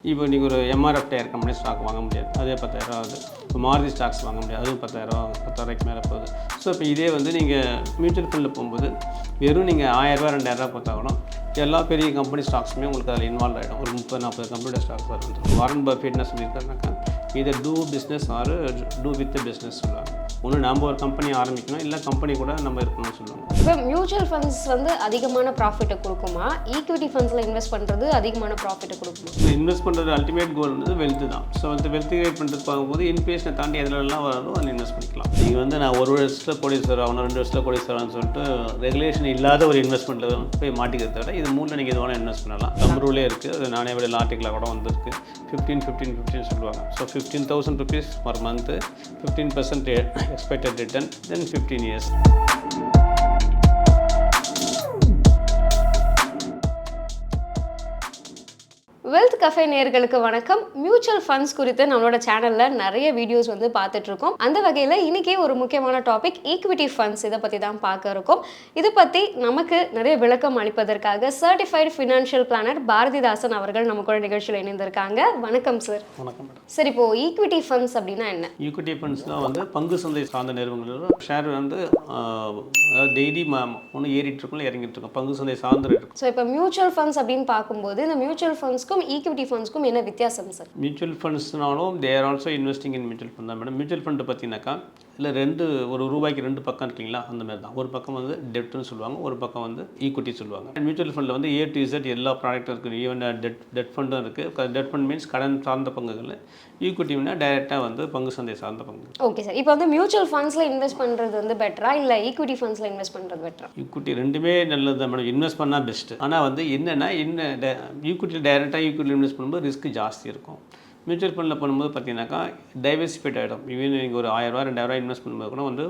இப்போ நீங்கள் ஒரு எம்ஆர்எஃப் டயர் கம்பெனி ஸ்டாக் வாங்க முடியாது, அதே 10,000 ஆகுது. இப்போ மாருதி ஸ்டாக்ஸ் வாங்க முடியாது, அதுவும் 10,000 மேலே போகுது. ஸோ இப்போ இதே வந்து நீங்கள் மியூச்சுவல் ஃபண்டில் போகும்போது வெறும் நீங்கள் 1000 2000 பார்த்தா கூட எல்லா பெரிய கம்பெனி ஸ்டாக்ஸுமே உங்களுக்கு அதில் இன்வால்வ் ஆகிடும். ஒரு 30-40 கம்பெனியோட ஸ்டாக்ஸ் அது வந்துடும். வாரன் பஃபெட் என்ன சொல்லியிருக்காருனாக்கா, இதை do business or do with business சொல்லுவாங்க. ஒன்று நம்ம ஒரு கம்பெனி ஆரம்பிக்கணும், இல்லை கம்பெனி கூட நம்ம இருக்கணும்னு சொல்லுவாங்க. இப்போ மியூச்சுவல் ஃபண்ட்ஸ் வந்து அதிகமான ப்ராஃபிட்டை கொடுக்குமா, ஈக்விட்டி ஃபண்ட்ஸில் இன்வெஸ்ட் பண்ணுறது அதிகமான ப்ராஃபிட்டை கொடுக்குமா? இன்வெஸ்ட் பண்ணுறது அல்டிமேட் கோல் வந்து வெல்த்து தான். ஸோ வந்து வெல்த் கிரியேட் பண்ணுறது பார்க்கும்போது இன்ஃப்ளேஷனை தாண்டி எதுலெல்லாம் வரும் அதில் இன்வெஸ்ட் பண்ணிக்கலாம். நீங்கள் வந்து நான் ஒரு வருஷத்தில் கோடீஸ்வரர் ஆகணும், 2 வருஷத்தில் கோடீஸ்வரர் ஆகணும்னு சொல்லிட்டு ரெகுலேஷன் இல்லாத ஒரு இன்வெஸ்ட்மெண்ட்டில் போய் மாட்டிக்கிறத விட இது மூணில் நீங்கள் எது வேணால் இன்வெஸ்ட் பண்ணலாம். நம்ம ரூலே இருக்குது, அது நானே விட ஆர்டிக்கலாக கூட வந்துருக்கு. 15 சொல்லுவாங்க. So 15,000 rupees per month, 15% expected return, then 15 years. Wealth cafe நேயர்களுக்கு வணக்கம். மியூச்சுவல் ஃபண்ட்ஸ் குறித்து நம்மளோட சேனலில் நிறைய வீடியோஸ் வந்து பார்த்துட்ருக்கோம். அந்த வகையில் இன்றைக்கி ஒரு முக்கியமான டாபிக் ஈக்விட்டி ஃபண்ட்ஸ், இதை பற்றி தான் பார்க்க இருக்கோம். இதை பற்றி நமக்கு நிறைய விளக்கம் அளிப்பதற்காக சர்டிஃபைடு ஃபினான்ஷியல் பிளானர் பாரதிதாசன் அவர்கள் நம்ம கூட நிகழ்ச்சியில் இணைந்திருக்காங்க. வணக்கம் சார். வணக்கம் மேடம். சார், இப்போது ஈக்விட்டி ஃபண்ட்ஸ் அப்படின்னா என்ன? ஈக்விட்டி ஃபண்ட்ஸ்லாம் வந்து பங்கு சந்தை சார்ந்த நிறுவனங்களோட ஷேர் வந்து டெய்லி ஒன்று ஏறிட்டு இருக்கும், இறங்கிட்டு இருக்கும், பங்கு சந்தை சார்ந்து இருக்கும். ஸோ இப்போ மியூச்சுவல் ஃபண்ட்ஸ் அப்படின்னு பார்க்கும்போது இந்த மியூச்சுவல் ஃபண்ட்ஸ்க்கும் ஈக்விட்டி ஃபண்ட்ஸ்க்கும் என்ன வித்தியாசம் சார்? மியூச்சுவல் ஃபண்ட்ஸ்னாலும் they are also investing in mutual fund தான் மேடம். மியூச்சுவல் ஃபண்டு பார்த்தீங்கன்னாக்கா இல்லை ஒரு ரூபாய்க்கு 2 பக்கம் இருக்கீங்களா, அந்த மாதிரி தான். ஒரு பக்கம் வந்து டெப்ட்னு சொல்லுவாங்க, ஒரு பக்கம் வந்து ஈக்விட்டி சொல்லுவாங்க. மியூச்சுவல் ஃபண்டில் வந்து A to Z எல்லா ப்ராடக்ட்டும் இருக்குது. ஈவன் டெட் ஃபண்டும் இருக்குது. டெட் ஃபண்ட் மீன்ஸ் கடன் சார்ந்த பங்குகள். ஈக்விட்டினா டைரெக்டாக வந்து பங்கு சந்தை சார்ந்த பங்கு. Okay sir. இப்போ வந்து மியூச்சுவல் ஃபண்ட்ஸில் இன்வெஸ்ட் பண்ணுறது வந்து பெட்டரா இல்லை ஈக்விட்டி ஃபண்ட்ஸில் இன்வெஸ்ட் பண்ணுறது பெட்டரா? ஈக்விட்டி ரெண்டுமே நல்லது தான் மேடம். இன்வெஸ்ட் பண்ணால் பெஸ்ட்டு. ஆனால் வந்து என்னென்னா ஈக்விட்டியில் டைரெக்டாக ஈக்விட்டியில் இன்வெஸ்ட் பண்ணும்போது ரிஸ்க் ஜாஸ்தி இருக்கும். மியூச்சுவல் ஃபண்டில் பண்ணும்போது பார்த்தீங்கன்னாக்கா டைவர்சிஃபைட் ஆகிடும். ஈவன் நீங்கள் ஒரு 1000 2000 இன்வெஸ்ட் பண்ணும்போது கூட வந்து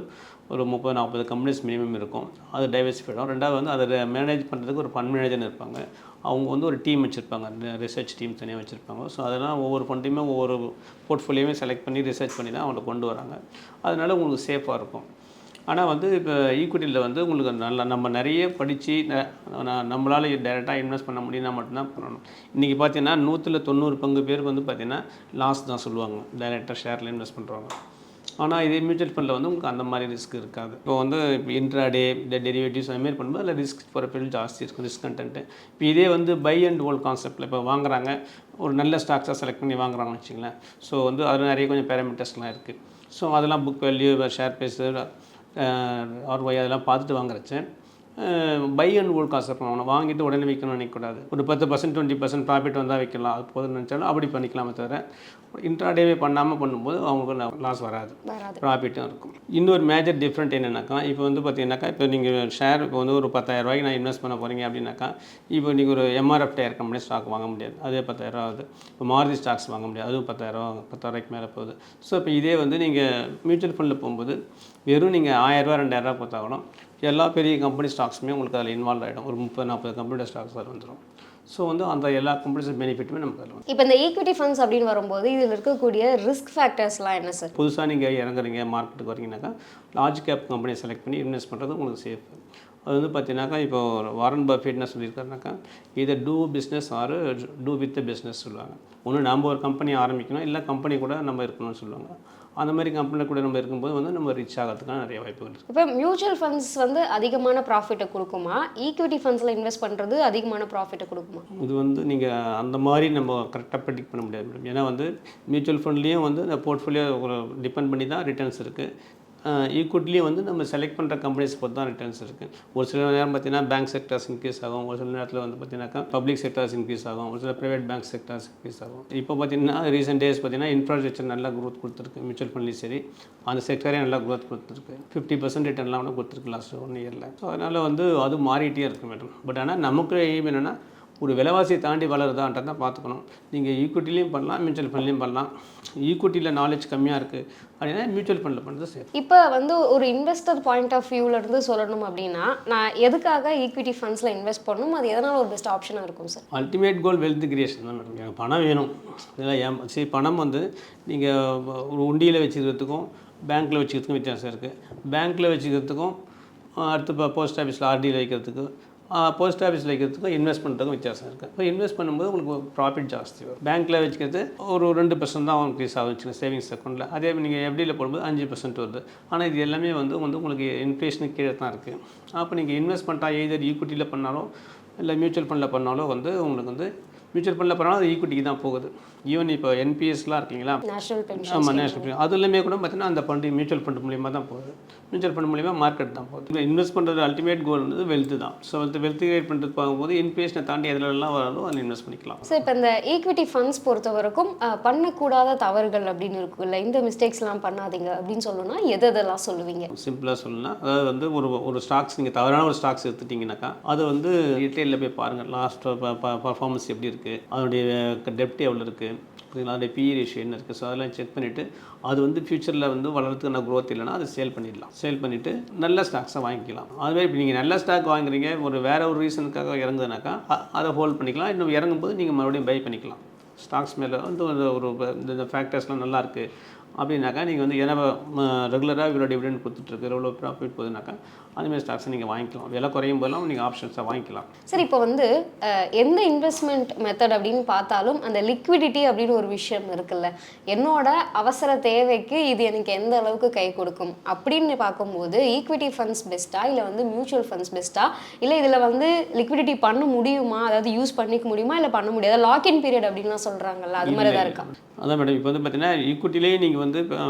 ஒரு 30-40 கம்பெனிஸ் மினிமம் இருக்கும். அது டைவர்சிஃபைட் ஆகும். ரெண்டாவது வந்து அதை மேனேஜ் பண்ணுறதுக்கு ஒரு ஃபண்ட் மேனேஜர்னு இருப்பாங்க. அவங்க வந்து ஒரு டீம் வச்சுருப்பாங்க, ரிசர்ச் டீம் தனியாக வச்சுருப்பாங்க. ஸோ அதெல்லாம் ஒவ்வொரு ஃபண்டையுமே ஒவ்வொரு போர்ட்ஃபோலியோவே செலக்ட் பண்ணி ரிசர்ச் பண்ணி தான் அவங்களை கொண்டு வராங்க. அதனால உங்களுக்கு சேஃபாக இருக்கும். ஆனால் வந்து இப்போ ஈக்விட்டியில் வந்து உங்களுக்கு நம்ம நிறைய படித்து நம்மளால் டைரெக்டாக இன்வெஸ்ட் பண்ண முடியும்னா மட்டும்தான் பண்ணணும். இன்றைக்கி பார்த்தீங்கன்னா 100-90 பங்கு பேருக்கு வந்து பார்த்திங்கன்னா லாஸ் தான் சொல்லுவாங்க டைரெக்டாக ஷேரில் இன்வெஸ்ட் பண்ணுறவங்க. ஆனால் இதே மியூச்சுவல் ஃபண்டில் வந்து உங்களுக்கு அந்த மாதிரி ரிஸ்க் இருக்காது. இப்போ வந்து இப்போ இன்ட்ராடே டெரிவேட்டிவ்ஸ் அதுமாரி பண்ணும்போது அதில் ரிஸ்க் ப்ரொஃபைல் ஜாஸ்தி இருக்கும், ரிஸ்க் கண்டென்ட்டு. இப்போ இதே வந்து பை அண்ட் ஹோல்ட் கான்செப்ட்டில் இப்போ வாங்குறாங்க, ஒரு நல்ல ஸ்டாக்ஸாக செலக்ட் பண்ணி வாங்குறாங்கன்னு வச்சுங்களேன். ஸோ வந்து அதில் நிறைய கொஞ்சம் பேராமீட்டர்ஸ்லாம் இருக்குது. ஸோ அதெல்லாம் book value, share price, ROI அதெல்லாம் பார்த்துட்டு வாங்குறச்சேன். பை அண்ட் ஹோல்ட் கான்செப்ட் வாங்கிட்டு உடனே விற்கணும்னு நினைக்கக்கூடாது. ஒரு 10% 20% ப்ராஃபிட் வந்தால் விற்கலாம், அது போதும்னு நினச்சாலும் அப்படி பண்ணிக்கலாமே தவிர இன்ட்ராடேவே பண்ணாமல் பண்ணும்போது அவங்களுக்கு லாஸ் வராது, ப்ராஃபிட்டும் இருக்கும். இன்னொரு மேஜர் டிஃப்ரெண்ட் என்னென்னாக்கா, இப்போ வந்து பார்த்தீங்கன்னாக்கா இப்போ நீங்கள் ஷேர் இப்போ வந்து ஒரு 10,000 ரூபாய்க்கு நான் இன்வெஸ்ட் பண்ண போகிறீங்க அப்படின்னாக்கா, இப்போ நீங்கள் ஒரு எம்ஆர்எஃப் டயர் கம்பெனி ஸ்டாக் வாங்க முடியாது, அதே 10,000 ஆகுது. இப்போ மாருதி ஸ்டாக்ஸ் வாங்க முடியாது, அதுவும் 10,000 மேலே போகுது. ஸோ இப்போ இதே வந்து நீங்கள் மியூச்சுவல் ஃபண்டில் போகும்போது வெறும் நீங்கள் 1000 2000 பார்த்தா கூட எல்லா பெரிய கம்பெனி ஸ்டாக்ஸுமே உங்களுக்கு அதில் இன்வால்வ் ஆகிடும். ஒரு 30-40 கம்பெனியோட ஸ்டாக்ஸ் அதில் வந்துடும். ஸோ வந்து அந்த எல்லா கம்பெனிஸ் பெனிஃபிட்டுமே நமக்கு அதில் வரும். இப்போ இந்த ஈக்விட்டி ஃபண்ட்ஸ் அப்படின்னு வரும்போது இதில் இருக்கக்கூடிய ரிஸ்க் ஃபேக்டர்ஸ்லாம் என்ன சார்? புதுசாக நீங்கள் இறங்குறீங்க, மார்க்கெட்டுக்கு வரீங்கன்னாக்கா லார்ஜ் கேப் கம்பெனியை செலக்ட் பண்ணி இன்வெஸ்ட் பண்ணுறது உங்களுக்கு சேஃப். அது வந்து பார்த்தீங்கன்னாக்கா இப்போ வாரன் பஃபெட் என்ன சொல்லியிருக்காருனாக்கா, இதை do business or do with business சொல்லுவாங்க. ஒன்று நம்ம ஒரு கம்பெனி ஆரம்பிக்கணும், இல்லை கம்பெனி கூட நம்ம இருக்கணும்னு சொல்லுவாங்க. அந்த மாதிரி கம்பெனியில் கூட நம்ம இருக்கும்போது வந்து நம்ம ரீச் ஆகிறதுக்கான நிறைய வாய்ப்புகள் இருக்குது. இப்போ மியூச்சுவல் ஃபண்ட்ஸ் வந்து அதிகமான ப்ராஃபிட்டை கொடுக்குமா, ஈக்விட்டி ஃபண்ட்ஸில் இன்வெஸ்ட் பண்ணுறது அதிகமான ப்ராஃபிட்டை கொடுக்குமா? இது வந்து நீங்கள் அந்த மாதிரி நம்ம கரெக்டாக ப்ரெடிக்ட் பண்ண முடியாது மேடம். ஏன்னா வந்து மியூச்சுவல் ஃபண்ட்லேயும் வந்து இந்த போர்ட்ஃபோலியோ டிபெண்ட் பண்ணி தான் ரிட்டர்ன்ஸ் இருக்குது. ஈக்விட்டிலையும் வந்து நம்ம செலக்ட் பண்ணுற கம்பெனிஸ் பொறுத்து தான் ரிட்டர்ன்ஸ் இருக்குது. ஒரு சில நேரம் பார்த்தீங்கன்னா பேங்க் செக்டர்ஸ் இன்க்ரீஸ் ஆகும், ஒரு சில நேரத்தில் வந்து பார்த்தீங்கன்னாக்கா பப்ளிக் செக்டர்ஸ் இன்க்ரீஸ் ஆகும், ஒரு சில ப்ரைவேட் பேங்க் செக்டர்ஸ் இன்க்ரீஸ் ஆகும். இப்போ பார்த்தீங்கன்னா ரீசெண்ட் டேஸ் பார்த்தீங்கன்னா இன்ஃப்ராஸ்ட்ரக்சர் நல்லா க்ரோத் கொடுத்துருக்கு. மியூச்சுவல் ஃபண்ட்லேயும் சரி, அந்த செக்டரே நல்லா க்ரோத் கொடுத்துருக்கு. 50% ரிட்டர்ன்லாம் கூட கொடுத்துருக்கு லாஸ்ட் 1 இயரில். ஸோ அதனால் வந்து அது மாறிட்டே இருக்குது மேடம். பட் ஆனால் நமக்கு எய்ம் என்னென்னா ஒரு விலைவாசியை தாண்டி வளருதான்றதான் பார்த்துக்கணும். நீங்கள் ஈக்விட்டிலையும் பண்ணலாம், மியூச்சுவல் ஃபண்ட்லையும் பண்ணலாம். ஈக்விட்டியில் நாலேஜ் கம்மியாக இருக்குது அப்படின்னா மியூச்சுவல் ஃபண்டில் பண்ணுறது சேஃப். இப்போ வந்து ஒரு இன்வெஸ்டர் பாயிண்ட் ஆஃப் வியூவிலேருந்து சொல்லணும் அப்படின்னா நான் எதுக்காக ஈக்விட்டி ஃபண்ட்ஸில் இன்வெஸ்ட் பண்ணணும், அது எதனால் ஒரு பெஸ்ட் ஆப்ஷனாக இருக்கும் sir? Ultimate goal wealth creation தான் மேடம். எனக்கு பணம் வேணும். இதெல்லாம் சரி, பணம் வந்து நீங்கள் ஒரு உண்டியில் வச்சுக்கிறதுக்கும் பேங்க்கில் வச்சுக்கிறதுக்கும் வித்தியாசம் இருக்குது. பேங்க்கில் வச்சுக்கிறதுக்கும் அடுத்து இப்போ போஸ்ட் ஆஃபீஸில் RDயில் வைக்கிறதுக்கு போஸ்ட் ஆஃபீஸில் வைக்கிறதுக்கும் இன்வெஸ்ட் பண்ணுறதுக்கும் வித்தியாசம் இருக்குது. இப்போ இன்வெஸ்ட் பண்ணும்போது உங்களுக்கு ப்ராஃபிட் ஜாஸ்தி வரும். பேங்க்கில் வச்சுக்கிறது ஒரு 2% தான் இன்க்ரீஸ் ஆகும் சேவிங்ஸ் அக்கௌண்ட்டில். அதே நீங்கள் எஃப்டியில் போடும்போது 5% வருது. ஆனால் இது எல்லாமே வந்து உங்களுக்கு இன்ஃப்ளேஷனுக்கு கீழே தான் இருக்குது. அப்போ நீங்கள் இன்வெஸ்ட்மெண்ட்டாக எய்தர் ஈக்விட்டியில் பண்ணாலும் இல்லை மியூச்சுவல் ஃபண்டில் பண்ணாலும் வந்து உங்களுக்கு வந்து மியூச்சுவல் ஃபண்டில் பண்ணாலும் அது ஈக்விட்டிக்கு தான் போகுது. ஈவன் இப்போ NPSலாம் இருக்கீங்களா, நேஷனல் பென்ஷன். ஆமாம் நேஷனல் பென்ஷன், அது எல்லாமே கூட பார்த்தீங்கன்னா அந்த ஃபண்டு மியூச்சுவல் ஃபண்ட் மூலியமாக தான் போகுது. மியூச்சுவல் ஃபண்ட் மூலியமாக மார்க்கெட் தான் போகுது. இன்வெஸ்ட் பண்ணுறது அல்டிமேட் கோல் வந்து வெல்த்து தான். ஸோ வெல்த் கிரியேட் பண்ணுறது பார்க்கும்போது இன்ஃப்ளேஷனை தாண்டி எதுலலாம் வராலும் அதில் இன்வெஸ்ட் பண்ணிக்கலாம். ஸோ இப்போ இந்த ஈக்விட்டி ஃபண்ட்ஸ் பொறுத்த வரைக்கும் பண்ணக்கூடாத தவறுகள் அப்படின்னு இருக்குல்ல, இந்த மிஸ்டேக்ஸ்லாம் பண்ணாதீங்க அப்படின்னு சொல்லணும்னா எதெல்லாம் சொல்லுவீங்க? சிம்பிளாக சொல்லணும்னா அதாவது வந்து ஒரு ஸ்டாக்ஸ் நீங்கள் தவறான ஒரு ஸ்டாக்ஸ் எடுத்துட்டிங்கனாக்கா அதை வந்து ரீட்டெயிலில் போய் பாருங்கள். லாஸ்ட் பர்ஃபார்மன்ஸ் எப்படி இருக்குது, அதனுடைய டெப்ட் எவ்வளோ இருக்குது, அதனுடைய PE ரேஷியோ என்ன இருக்குது. ஸோ அதெல்லாம் செக் பண்ணிவிட்டு அது வந்து ஃபியூச்சரில் வந்து வளர்றதுக்கான க்ரோத் இல்லைனா அதை சேல் பண்ணிடலாம். சேல் பண்ணிவிட்டு நல்ல ஸ்டாக்ஸை வாங்கிக்கலாம். அதுவே இப்போ நீங்கள் நல்ல ஸ்டாக் வாங்குறீங்க, வேறு ஒரு ரீசனுக்காக இறங்குதுனாக்கா அதை ஹோல்ட் பண்ணிக்கலாம். இன்னும் இறங்கும்போது நீங்கள் மறுபடியும் பை பண்ணிக்கலாம். ஸ்டாக்ஸ் மேலே வந்து இந்த ஃபேக்டர்ஸ்லாம் நல்லாயிருக்கு அப்படின்னாக்கா நீங்கள் வந்து ஏன்னா ரெகுலராக இவ்வளோ டிவிடெண்ட் கொடுத்துட்ருக்கு, எவ்வளோ ப்ராஃபிட் போகுதுனாக்கா அதுமாதிரி ஸ்டாக்ஸை நீங்கள் வாங்கிக்கலாம். விலை குறையும் போதெல்லாம் நீங்கள் ஆப்ஷன்ஸை வாங்கிக்கலாம். சரி, இப்போ வந்து எந்த இன்வெஸ்ட்மெண்ட் மெத்தட் அப்படின்னு பார்த்தாலும் அந்த லிக்விடிட்டி அப்படின்னு ஒரு விஷயம் இருக்குல்ல, என்னோட அவசர தேவைக்கு இது எனக்கு எந்த அளவுக்கு கை கொடுக்கும் அப்படின்னு பார்க்கும்போது ஈக்விட்டி ஃபண்ட்ஸ் பெஸ்ட்டா இல்லை வந்து மியூச்சுவல் ஃபண்ட்ஸ் பெஸ்ட்டா, இல்லை இதில் வந்து லிக்விடிட்டி பண்ண முடியுமா, அதாவது யூஸ் பண்ணிக்க முடியுமா இல்லை பண்ண முடியாது, லாக்இன் பீரியட் அப்படின்லாம் சொல்கிறாங்கல்ல, அது மாதிரி தான் இருக்கா? அதான் மேடம், இப்போ வந்து பார்த்தீங்கன்னா ஈக்விட்டிலேயே நீங்கள் வந்து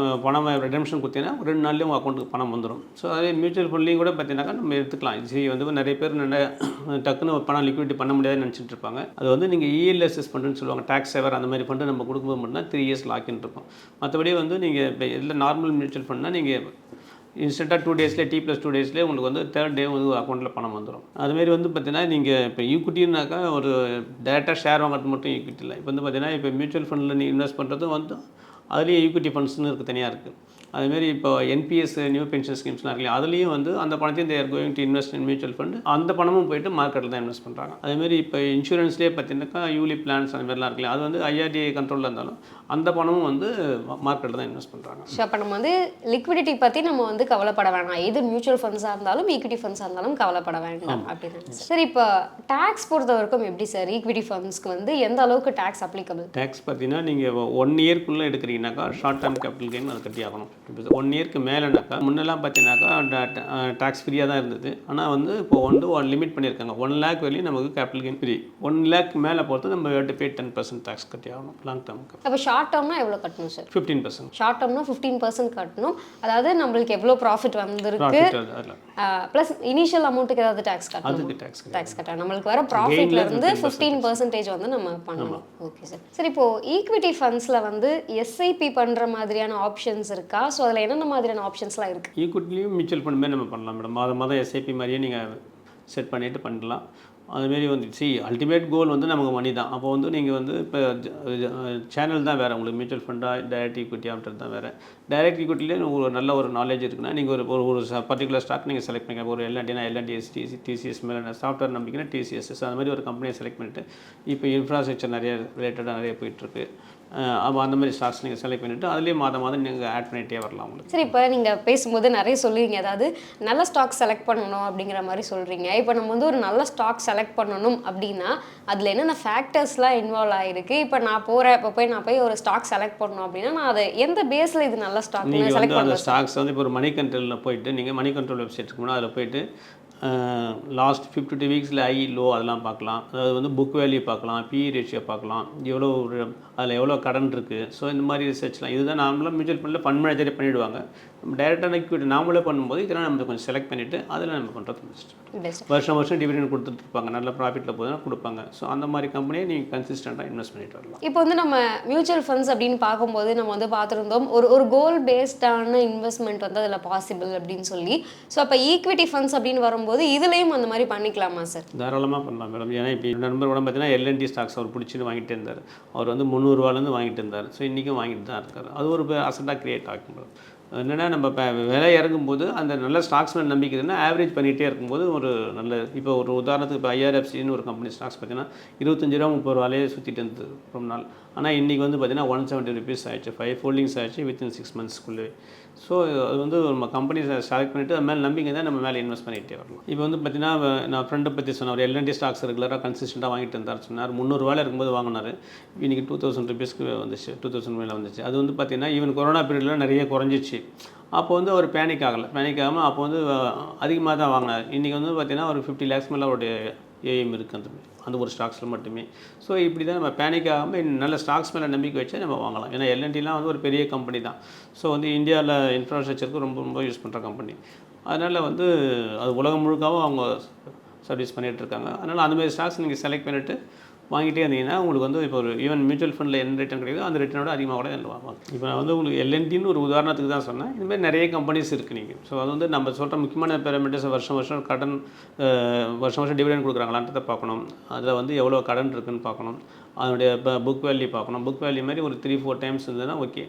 பணம் ரெடம்ஷன் கொடுத்தீங்கன்னா 2 நாள்லேயே உங்கள் அக்கௌண்ட்டுக்கு பணம் வந்துடும். ஸோ அதே மியூச்சுவல் ஃபண்ட்லேயும் கூட பார்த்தீங்கன்னாக்கா நம்ம எடுத்துக்கலாம். இது வந்து நிறைய பேர் டக்குன்னு பணம் லிக்விடிட்டி பண்ண முடியாதுன்னு நினச்சிட்டு இருப்பாங்க. அது வந்து நீங்கள் ELSS ஃபண்டுன்னு சொல்லுவாங்க, டேக்ஸ் சேவர், அந்த மாதிரி ஃபண்டு நம்ம கொடுக்கும்போது மட்டும்தான் 3 years லாக்இன் இருக்கும். மற்றபடி வந்து நீங்கள் இப்போ எல்லாம் நார்மல் மியூச்சுவல் ஃபண்ட்னா நீங்கள் இன்ஸ்டண்ட்டாக 2 daysலேயே T+2 daysலேயே உங்களுக்கு வந்து 3rd day வந்து அக்கௌண்ட்டில் பணம் வந்துடும். அதுமாரி வந்து பார்த்தீங்கன்னா நீங்கள் இப்போ ஈக்விட்டின்னாக்கா ஒரு டேரெக்டாக ஷேர் வாங்குறது மட்டும் ஈக்விட்டி இல்லை. இப்போ வந்து பார்த்தீங்கன்னா இப்போ மியூச்சுவல் ஃபண்டில் நீங்கள் இன்வெஸ்ட் பண்ணுறது வந்து அதுலேயே ஈக்விட்டி ஃபண்ட்ஸ்னு இருக்குது, தனியாக இருக்குது. அதுமாரி இப்போ NPS நியூ பென்ஷன் ஸ்கீம்ஸ்லாம் இருக்குல்லையா, அதுலேயும் வந்து அந்த பணத்தையும் they're going to invest in mutual fund, அந்த பணமும் போயிட்டு மார்க்கெட்டில் தான் இன்வெஸ்ட் பண்ணுறாங்க. அதேமாரி இப்போ இன்சூரன்ஸ்லேயே பார்த்தீங்கன்னாக்கா யூலி பிளான்ஸ் அந்த மாதிரிலாம் இருக்குல்லையா, அது வந்து IRDAI கண்ட்ரோலில் இருந்தாலும் அந்த பணமும் வந்து மார்க்கெட்டில் தான் இன்வெஸ்ட் பண்ணுறாங்க. ஸோ அப்போ நம்ம வந்து லிக்விடிட்டி பற்றி நம்ம வந்து கவலைப்பட வேணாம், இது மியூச்சுவல் ஃபண்ட்ஸாக இருந்தாலும் ஈக்விட்டி ஃபண்ட்ஸாக இருந்தாலும் கவலைப்பட வேண்டாம் அப்படின்னு. சரி, இப்போ டேக்ஸ் பொறுத்த வரைக்கும் எப்படி சார் ஈக்விட்டி ஃபண்ட்ஸ்க்கு வந்து எந்த அளவுக்கு டேக்ஸ் அப்ளிகபிள்? டேக்ஸ் பார்த்தீங்கன்னா நீங்கள் 1 yearக்குள்ளே எடுக்கிறீங்கனாக்கா ஷார்ட் டேர்ம் கேபிட்டல் கெயின் அதை கட்டி ஆகணும். 1 yearக்கு மேலேனாக்கா முன்னெல்லாம் பார்த்தீங்கன்னாக்கா டேக்ஸ் ஃப்ரீயாக தான் இருந்தது. ஆனால் வந்து இப்போ வந்து லிமிட் பண்ணியிருக்காங்க. 1 lakh வரையும் நமக்கு கேபிட்டல் கெயின் ஃப்ரீ. 1 lakh மேலே பொறுத்து நம்ம பே 10% டேக்ஸ் கட்டி ஆகணும் லாங் டேர்முக்கு. அப்போ ஷார்ட் டேர்ம்னா எவ்வளோ கட்டணும் சார்? 15%. ஷார்ட் டேர்ம்னா 15% கட்டணும். அதாவது நம்மளுக்கு எவ்வளோ ப்ராஃபிட் வந்திருக்கு ப்ளஸ் இனிஷியல் அமௌண்ட்டுக்கு ஏதாவது டேக்ஸ் கட்டணும். அதுக்கு டேக்ஸ் கட்டணும். நம்மளுக்கு வர ப்ராஃபிட்ல இருந்து 15% வந்து நம்ம பண்ணணும். Okay sir. சரி, இப்போ ஈக்விட்டி ஃபண்ட்ஸில் வந்து SIP பண்ணுற மாதிரியான ஆப்ஷன்ஸ் இருக்கா? ஸோ அதில் என்னென்ன மாதிரியான ஆப்ஷன்ஸ்லாம் இருக்குது? ஈக்விட்டிலையும் மியூச்சுவல் ஃபண்ட் மாதிரி நம்ம பண்ணலாம் மேடம். மாதம் SIP மாதிரியே நீங்கள் செட் பண்ணிவிட்டு பண்ணலாம். அதுமாரி வந்து அல்டிமேட் கோல் வந்து நமக்கு மணி தான். அப்போ வந்து நீங்கள் வந்து இப்போ சேனல் தான் வேறு, உங்களுக்கு மியூச்சுவல் ஃபண்டாக டைரக்ட் ஈக்விட்டி அப்படின்றது தான் வேறு. டைரக்ட் ஈக்விட்டிலே ஒரு நல்ல ஒரு நாலேஜ் இருக்குன்னா நீங்கள் ஒரு பர்டிகுலர் ஸ்டாக் நீங்கள் செலக்ட் பண்ணிக்க, ஒரு L&Tனா L&T, TCS மேலே சாஃப்ட்வேர் நம்பிக்கைன்னா TCS, அந்த மாதிரி ஒரு கம்பெனியை செலக்ட் பண்ணிவிட்டு இப்போ இன்ஃப்ராஸ்ட்ரக்சர் நிறைய ரிலேட்டடாக நிறைய போயிட்டுருக்கு. அப்போ அந்த மாதிரி ஸ்டாக்ஸ் நீங்கள் செலக்ட் பண்ணிவிட்டு அதுலேயே மாதம் நீங்கள் ஆட் பண்ணிகிட்டே வரலாம் உங்களுக்கு. சரி, இப்போ நீங்கள் பேசும்போது நிறைய சொல்லுவீங்க, அதாவது நல்ல ஸ்டாக் செலக்ட் பண்ணணும் அப்படிங்கிற மாதிரி சொல்கிறீங்க. இப்போ நம்ம வந்து ஒரு நல்ல ஸ்டாக் செலக்ட் பண்ணணும் அப்படின்னா அதில் என்னென்ன ஃபேக்டர்ஸ்லாம் இன்வால்வ் ஆகிருக்கு? இப்போ நான் போய் ஒரு ஸ்டாக் செலக்ட் பண்ணணும் அப்படின்னா நான் அதை எந்த பேஸில் இது நல்ல ஸ்டாக் நீங்கள் வந்து அந்த ஸ்டாக்ஸ் வந்து இப்போ ஒரு மணி கண்ட்ரோலில் போயிட்டு நீங்கள் மணி கண்ட்ரோல் வெப்சைட்டுக்கு முன்னாடி அதில் போயிட்டு லாஸ்ட் 52 வீக்ஸில் ஹை லோ அதெல்லாம் பார்க்கலாம். அதாவது வந்து புக் வேல்யூ பார்க்கலாம், PE ரேஷியோ பார்க்கலாம், அதில் எவ்வளோ கடன் இருக்குது. ஸோ இந்த மாதிரி ரிசர்ச்லாம் இதுதான் நார்மலாக மியூச்சுவல் ஃபண்டில் ஃபண்ட் மேனேஜரே பண்ணிவிடுவாங்க. நம்ம டைரெக்டாக ஈக்விட்டி நாமளே பண்ணும்போது இதெல்லாம் நம்ம கொஞ்சம் செலக்ட் பண்ணிவிட்டு அதில் நம்ம பண்ணுறது பெஸ்ட். வருஷம் டிவிடெண்ட் கொடுத்துட்டு இருப்பாங்க, நல்ல ப்ராஃபிட்டில் போதுன்னா கொடுப்பாங்க. ஸோ அந்த மாதிரி கம்பெனியை நீங்கள் கன்சிஸ்டண்ட்டாக இன்வெஸ்ட் பண்ணிட்டு வரலாம். இப்போ வந்து நம்ம மியூச்சுவல் ஃபண்ட்ஸ் அப்படின்னு பார்க்கும்போது நம்ம வந்து பார்த்துருந்தோம் ஒரு கோல் பேஸ்டான இன்வெஸ்ட்மெண்ட் வந்து அதில் பாசிபிள் அப்படின்னு சொல்லி. ஸோ அப்போ ஈக்விட்டி ஃபண்ட்ஸ் அப்படின்னு வரும்போது இதுலேயும் அந்த மாதிரி பண்ணிக்கலாமா சார்? தாராளமாக பண்ணலாம் மேடம். ஏன்னா இப்போ நண்பர் கூட பார்த்தீங்கன்னா L&T ஸ்டாக்ஸ் அவர் பிடிச்சின்னு வாங்கிட்டு இருந்தார். அவர் வந்து 300 ரூபாலேருந்து வாங்கிட்டு இருந்தார். ஸோ இன்றைக்கும் வாங்கிட்டு தான் இருக்கார். அது ஒரு அசட்டாக கிரியேட் ஆகும் மேடம். என்னென்னா நம்ம இப்போ விலை இறங்கும்போது அந்த நல்ல ஸ்டாக்ஸ் மேலே நம்பிக்கை இருந்தால் ஆவரேஜ் பண்ணிகிட்டே இருக்கும்போது ஒரு நல்ல இப்போ ஒரு உதாரணத்துக்கு இப்போ IRFCன்னு ஒரு கம்பெனி ஸ்டாக்ஸ் பார்த்தீங்கன்னா 25 ரூபா 30 ரூபாலே சுற்றிட்டு இருந்தது ரொம்ப நாள். ஆனால் இன்றைக்கி வந்து பார்த்திங்கன்னா 170 rupees ஆயிடுச்சு, 5 foldings ஆயிடுச்சு வித்தின் 6 monthsக்குள்ளே. ஸோ அது வந்து நம்ம கம்பெனி செலக்ட் பண்ணிவிட்டு அது மேலே நம்பிக்கை தான் நம்ம மேலே இன்வெஸ்ட் பண்ணிகிட்டே வரலாம். இப்போ வந்து பார்த்திங்கன்னா நான் ஃப்ரெண்டை பற்றி சொன்னேன், ஒரு எல்என்டி ஸ்டாக்ஸ் ரெகுலராக கன்சிஸ்டண்ட்டாக வாங்கிட்டு இருந்தார் சொன்னார். 300 ரூபாயில் இருக்கும்போது வாங்கினார், இன்றைக்கி 2000 rupeesக்கு வந்துச்சு, 2000 மேலே வந்துச்சு. அது வந்து பார்த்திங்கன்னா ஈவன் கொரோனா பீரியடில் நிறைய குறைஞ்சிச்சு. அப்போ வந்து அவர் பேனிக் ஆகாமல் அப்போ வந்து அதிகமாக தான் வாங்கினார். இன்றைக்கி வந்து பார்த்திங்கன்னா ஒரு 50 lakhs மேலே அவருடைய ஏஎம் இருக்குது அந்த ஒரு ஸ்டாக்ஸில் மட்டுமே. ஸோ இப்படி தான் நம்ம பேனிக் ஆகாமல் நல்ல ஸ்டாக்ஸ் மேலே நம்பிக்கை வச்சு நம்ம வாங்கலாம். ஏன்னா எல்என்டிலாம் வந்து ஒரு பெரிய கம்பெனி தான். ஸோ வந்து இந்தியாவில் இன்ஃப்ராஸ்ட்ரக்சருக்கு ரொம்ப ரொம்ப யூஸ் பண்ணுற கம்பெனி. அதனால் வந்து அது உலகம் முழுக்கவும் அவங்க சர்வீஸ் பண்ணிகிட்டு இருக்காங்க. அதனால் அந்தமாதிரி ஸ்டாக்ஸ் நீங்கள் செலக்ட் பண்ணிவிட்டு வாங்கிட்டே இருந்தீங்கன்னா உங்களுக்கு வந்து இப்போ ஒரு ஈவன் மியூச்சுவல் ஃபண்டில் என்ன ரிட்டர்ன் கிடைக்குதோ அந்த ரிட்டர்னோட அதிகமாக கூட இதில் வாங்கலாம். இப்போ நான் வந்து உங்களுக்கு எல்என்டின்னு ஒரு உதாரணத்துக்கு தான் சொன்னேன். இதுமாதிரி நிறைய கம்பெனிஸ் இருக்குது நீங்கள். ஸோ அது வந்து நம்ம சொல்கிற முக்கியமான பேராமீட்டர்ஸ் வருஷம் கடன் வருஷம் டிவிடெண்ட் கொடுக்குறாங்களான்றதை பார்க்கணும். அதில் வந்து எவ்வளோ கடன் இருக்குதுன்னு பார்க்கணும். அதனுடைய புக் வேல்யூ பார்க்கணும். புக் வேல்யூ மாதிரி ஒரு 3-4 times இருந்ததுன்னா ஓகே.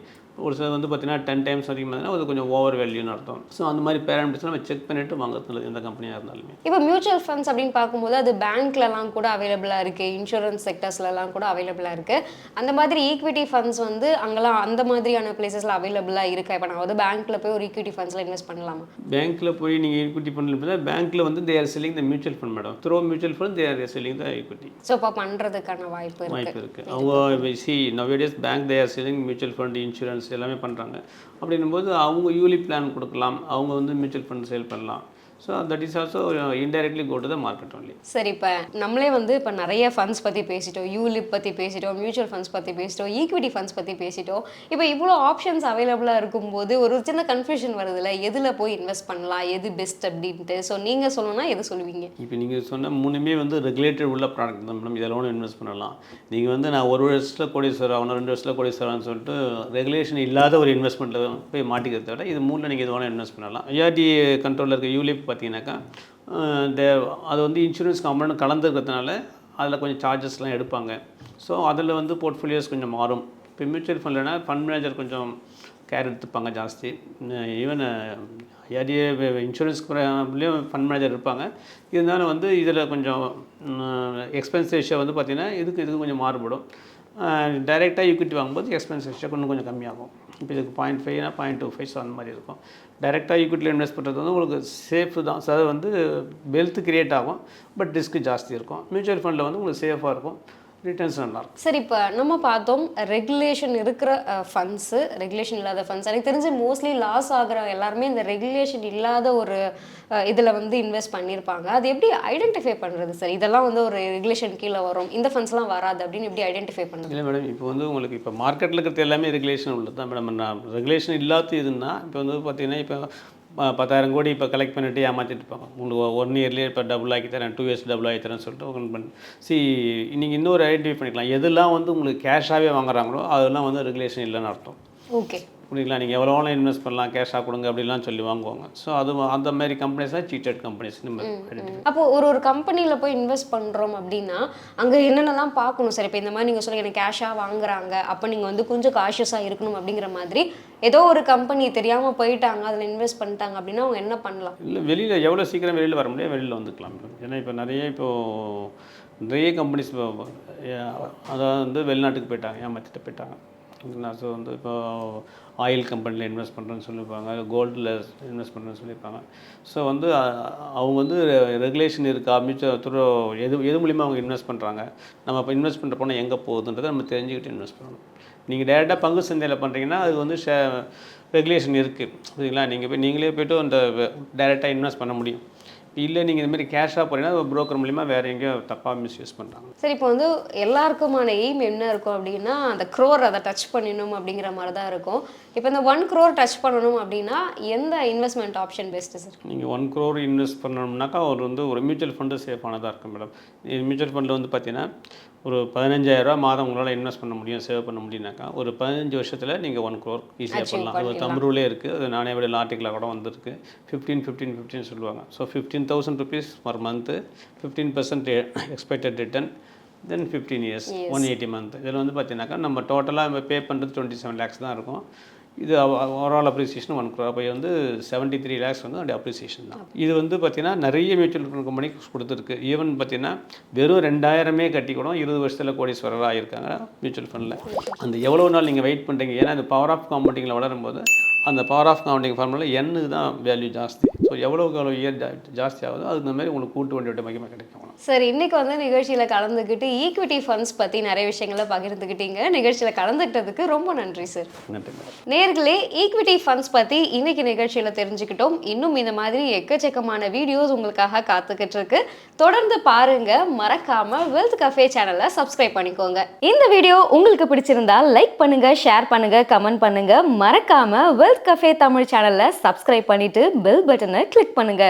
ஒரு சில வந்து பார்த்திங்கன்னா 10 times வரைக்கும் பார்த்தீங்கன்னா அது கொஞ்சம் ஓவர் வேல்யூன்னு அர்த்தம். ஸோ அந்த மாதிரி பேராமீட்டர்ஸ் நம்ம செக் பண்ணிவிட்டு வாங்குறது எந்த கம்பெனியாக இருந்தாலுமே. இப்போ மியூச்சுவல் ஃபண்ட்ஸ் அப்படின்னு பார்க்கும்போது அது பேங்க்லலாம் கூட அவைலபிளாக இருக்குது, இன்சூரன்ஸ் செக்டர்ஸ்லலாம் கூட அவைலபிளாக இருக்குது. அந்த மாதிரி ஈக்விட்டி ஃபண்ட்ஸ் வந்து அங்கெல்லாம் அந்த மாதிரியான பிளேசஸில் அவைலபிளாக இருக்கா? இப்போ நான் வந்து பேங்க்கில் போய் ஒரு ஈக்விட்டி ஃபண்ட்ஸில் இன்வெஸ்ட் பண்ணலாமா? பேங்க்கில் போய் நீங்கள் ஈக்விட்டி ஃபண்ட் பேங்க்கில் வந்து they are selling the mutual fund madam. Through mutual fund they are selling the equity. So இப்போ பண்ணுறதுக்கான வாய்ப்பு இருக்குது. அவங்க nowadays bank they are selling mutual fund, insurance எல்லாமே பண்ணுறாங்க. அப்படின்னும்போது அவங்க யூலிப் பிளான் கொடுக்கலாம், அவங்க வந்து மியூச்சுவல் ஃபண்ட் சேல் பண்ணலாம். So that is also indirectly go to the market only. சரி, இப்போ நம்மளே வந்து இப்போ நிறைய ஃபண்ட்ஸ் பற்றி பேசிட்டோம், யூலிப் பற்றி பேசிட்டோம், மியூச்சுவல் ஃபண்ட்ஸ் பற்றி பேசிட்டோம், ஈக்விட்டி ஃபண்ட்ஸ் பற்றி பேசிட்டோம். இப்போ இவ்வளோ ஆப்ஷன்ஸ் அவைலபிளாக இருக்கும்போது ஒரு சின்ன கன்ஃபியூஷன் வருதுல்ல, எதில் போய் இன்வெஸ்ட் பண்ணலாம், எது பெஸ்ட் அப்படின்ட்டு. ஸோ நீங்கள் சொல்லணும்னா எது சொல்லுவீங்க? இப்போ நீங்கள் சொன்ன மூணுமே வந்து ரெகுலேட்டட் உள்ள ப்ராடக்ட் தான் மேடம். இதில் ஒன்று இன்வெஸ்ட் பண்ணலாம். நீங்கள் வந்து நான் 1 வருஷத்தில் கோடீஸ்வரர் ஆகணும், 2 வருஷத்தில் கோடீஸ்வரர் ஆகணும்னு சொல்லிட்டு ரெகுலேஷன் இல்லாத ஒரு இன்வெஸ்ட்மெண்ட்டில் போய் மாட்டிக்கிறத விட இது மூணில் நீங்கள் இது வேணால் இன்வெஸ்ட் பண்ணலாம். ஐஆர்டி கண்ட்ரோலில் இருக்க யூலிப் பார்த்தீங்கன்னாக்கா அது வந்து இன்சூரன்ஸ் கம்பெனி கலந்துருக்கிறதுனால அதில் கொஞ்சம் சார்ஜஸ்லாம் எடுப்பாங்க. ஸோ அதில் வந்து போர்ட்ஃபோலியோஸ் கொஞ்சம் மாறும். இப்போ மியூச்சுவல் ஃபண்ட்லனா ஃபண்ட் மேனேஜர் கொஞ்சம் கேர் எடுத்துப்பாங்க ஜாஸ்தி. ஈவன் ஐஆர்டிஏ இன்சூரன்ஸ்லேயும் ஃபண்ட் மேனேஜர் இருப்பாங்க. இருந்தாலும் வந்து இதில் கொஞ்சம் எக்ஸ்பென்ஸ் ரேஷியோ வந்து பார்த்திங்கன்னா இதுக்கு கொஞ்சம் மாறுபடும். டைரெக்டாக ஈக்விட்டி வாங்கும்போது எக்ஸ்பென்ஸ் ரேஷியோ கொஞ்சம் கம்மியாகும். இப்போ இதுக்கு 0.5னா 0.25 ஸோ அந்த மாதிரி இருக்கும். டைரெக்டாக ஈக்விட்டியில் இன்வெஸ்ட் பண்ணுறது வந்து உங்களுக்கு சேஃபு தான். ஸோ அது வந்து வெல்த் கிரியேட் ஆகும், பட் ரிஸ்க்கு ஜாஸ்தி இருக்கும். மியூச்சுவல் ஃபண்டில் வந்து உங்களுக்கு சேஃபாக இருக்கும், ரிட்டர்ன்ஸ் நல்லாயிருக்கும். சரி, இப்போ நம்ம பார்த்தோம் ரெகுலேஷன் இருக்கிற ஃபண்ட்ஸு, ரெகுலேஷன் இல்லாத ஃபண்ட்ஸ். எனக்கு தெரிஞ்சு மோஸ்ட்லி லாஸ் ஆகிற எல்லாருமே இந்த ரெகுலேஷன் இல்லாத ஒரு இதில் வந்து இன்வெஸ்ட் பண்ணியிருப்பாங்க. அது எப்படி ஐடென்டிஃபை பண்ணுறது சார்? இதெல்லாம் வந்து ஒரு ரெகுலேஷன் கீழே வரும், இந்த ஃபண்ட்ஸ்லாம் வராது அப்படின்னு எப்படி ஐடென்டிஃபை பண்ணுறது? இல்லை மேடம், இப்போ வந்து உங்களுக்கு இப்போ மார்க்கெட்டில் இருக்கிறது எல்லாமே ரெகுலேஷன் உள்ளது தான் மேடம். நான் ரெகுலேஷன் இல்லாத இதுன்னா இப்போ வந்து பார்த்திங்கன்னா இப்போ 10,000 கோடி இப்போ கலெக்ட் பண்ணிவிட்டு ஏமாற்றிட்டு இருப்பாங்க. உங்களுக்கு 1 இயர்லேயே இப்போ டபுள் ஆக்கி தரேன், 2 years டபுள் ஆகி தரேன்னு சொல்லிட்டு ஓப்பன் பண்ணி நீங்கள் இன்னொரு ஐடென்டிஃபை பண்ணிக்கலாம். எதெல்லாம் வந்து உங்களுக்கு கேஷாகவே வாங்குறாங்களோ அதெல்லாம் வந்து ரெகுலேஷன் இல்லைன்னு அர்த்தம். ஓகே, புரியுங்களா? நீங்கள் எவ்வளோ இன்வெஸ்ட் பண்ணலாம், கேஷாக கொடுங்க அப்படிலாம் சொல்லி வாங்குவாங்க. ஸோ அது அந்த மாதிரி கம்பெனிஸ் தான் சீட்டட் கம்பெனிஸ். அப்போ ஒரு கம்பெனியில் போய் இன்வெஸ்ட் பண்ணுறோம் அப்படின்னா அங்கே என்னென்னலாம் பார்க்கணும் சார்? இப்போ இந்த மாதிரி நீங்கள் சொல்லுங்கள் எனக்கு கேஷாக வாங்குறாங்க, அப்போ நீங்கள் வந்து கொஞ்சம் காஷியஸாக இருக்கணும் அப்படிங்கிற மாதிரி ஏதோ ஒரு கம்பெனி தெரியாமல் போயிட்டாங்க, அதில் இன்வெஸ்ட் பண்ணிட்டாங்க அப்படின்னா அவங்க என்ன பண்ணலாம்? இல்லை, வெளியில் எவ்வளோ சீக்கிரம் வெளியில் வர முடியாது, வெளியில் வந்துக்கலாம். ஏன்னா இப்போ நிறைய கம்பெனிஸ் அதாவது வந்து வெளிநாட்டுக்கு போயிட்டாங்க, ஏமாற்றிட்டு போயிட்டாங்க. ஸோ வந்து இப்போ ஆயில் கம்பெனியில் இன்வெஸ்ட் பண்ணுறேன்னு சொல்லியிருப்பாங்க, கோல்டில் இன்வெஸ்ட் பண்ணுறேன்னு சொல்லியிருப்பாங்க. ஸோ வந்து அவங்க வந்து ரெகுலேஷன் இருக்கா, எது மூலிமா அவங்க இன்வெஸ்ட் பண்ணுறாங்க, நம்ம இப்போ இன்வெஸ்ட் பண்ணுற போனால் எங்கே போகுதுன்றதை நம்ம தெரிஞ்சுக்கிட்டு இன்வெஸ்ட் பண்ணணும். நீங்கள் டேரெக்டாக பங்கு சந்தையில் பண்ணுறீங்கன்னா அது வந்து ரெகுலேஷன் இருக்குது, சரிங்களா? நீங்களே போய்ட்டு அந்த டேரெக்டாக இன்வெஸ்ட் பண்ண முடியும். இல்லை நீங்கள் இதுமாதிரி கேஷாக போகிறீங்கன்னா புரோக்கர் மூலிமா வேறு எங்கேயோ தப்பாக மிஸ்யூஸ் பண்ணுறாங்க. சரி, இப்போ வந்து எல்லாருக்குமான எய்ம் என்ன இருக்கும் அப்படின்னா அந்த க்ரோர் அதை டச் பண்ணணும் அப்படிங்கிற மாதிரி தான் இருக்கும். இப்போ இந்த 1 crore டச் பண்ணணும் அப்படின்னா எந்த இன்வெஸ்ட்மெண்ட் ஆப்ஷன் பெஸ்ட்டு சார்? நீங்கள் 1 crore இன்வெஸ்ட் பண்ணணும்னாக்கா ஒரு மியூச்சுவல் ஃபண்டு சேஃபானதாக இருக்கும் மேடம். மியூச்சுவல் ஃபண்டில் வந்து பார்த்தீங்கன்னா ஒரு 15,000 மாதம் உங்களால் இன்வெஸ்ட் பண்ண முடியும், சேவ் பண்ண முடியும்னாக்கா ஒரு 15 வருஷத்தில் நீங்கள் 1 crore ஈஸியாக பண்ணலாம். அது தம்ரூலே இருக்குது, அது நானே விட ஆர்டிக்கலாக கூட வந்திருக்கு. 15 சொல்லுவாங்க. So 15,000 rupees per month, 15% expected return, then 15 years 180 month. இதில் வந்து பார்த்தீங்கன்னாக்கா நம்ம டோட்டலாக பே பண்ணுறது 27 lakhs தான் இருக்கும். இது ஓவரால் அப்ரிசியேஷன் 1 crore. அப்போ வந்து 73 lakhs வந்து அதோடைய அப்ரிசியேஷன் தான். இது வந்து பார்த்தீங்கன்னா நிறைய மியூச்சுவல் ஃபண்ட் கம்பெனி கொடுத்துருக்கு. ஈவன் பார்த்தீங்கன்னா வெறும் 2000 கட்டி கூட 20 வருஷத்தில் கோடீஸ்வரராக ஆகியிருக்காங்க மியூச்சுவல் ஃபண்டில். அந்த எவ்வளோ நாள் நீங்கள் வெயிட் பண்ணுறீங்க, ஏன்னா இந்த பவர் ஆஃப் காம்பவுண்டிங்கில் வளரும்போது அந்த பவர் ஆஃப் காம்பவுண்டிங் ஃபார்முலா எண்ணுக்கு தான் வேல்யூ ஜாஸ்தி. ஸோ எவ்வளோக்கு எவ்வளோ இயர் ஜாஸ்தி ஆகுதோ அதுக்கு மாதிரி உங்களுக்கு கூட்டு வண்டியோட மகிமை கிடைக்கும். சார், இன்னைக்கு வந்து நிகழ்ச்சியில் கலந்துக்கிட்டு ஈக்விட்டி ஃபண்ட்ஸ் பற்றி நிறைய விஷயங்களை பகிர்ந்துக்கிட்டீங்க. நிகழ்ச்சியில் கலந்துக்கிட்டதுக்கு ரொம்ப நன்றி சார். நன்றி மேடம். நேர்களே, ஈக்விட்டி ஃபண்ட்ஸ் பற்றி இன்னைக்கு நிகழ்ச்சியில் தெரிஞ்சுக்கிட்டோம். இன்னும் இந்த மாதிரி எக்கச்சக்கமான வீடியோஸ் உங்களுக்காக காத்துக்கிட்டு இருக்கு. தொடர்ந்து பாருங்க. மறக்காம வெல்த் கஃபே சேனலை சப்ஸ்கிரைப் பண்ணிக்கோங்க. இந்த வீடியோ உங்களுக்கு பிடிச்சிருந்தா லைக் பண்ணுங்க, ஷேர் பண்ணுங்க, கமெண்ட் பண்ணுங்க. மறக்காம வெல்த் கஃபே தமிழ் சேனலை சப்ஸ்கிரைப் பண்ணிட்டு பெல் பட்டனை கிளிக் பண்ணுங்க.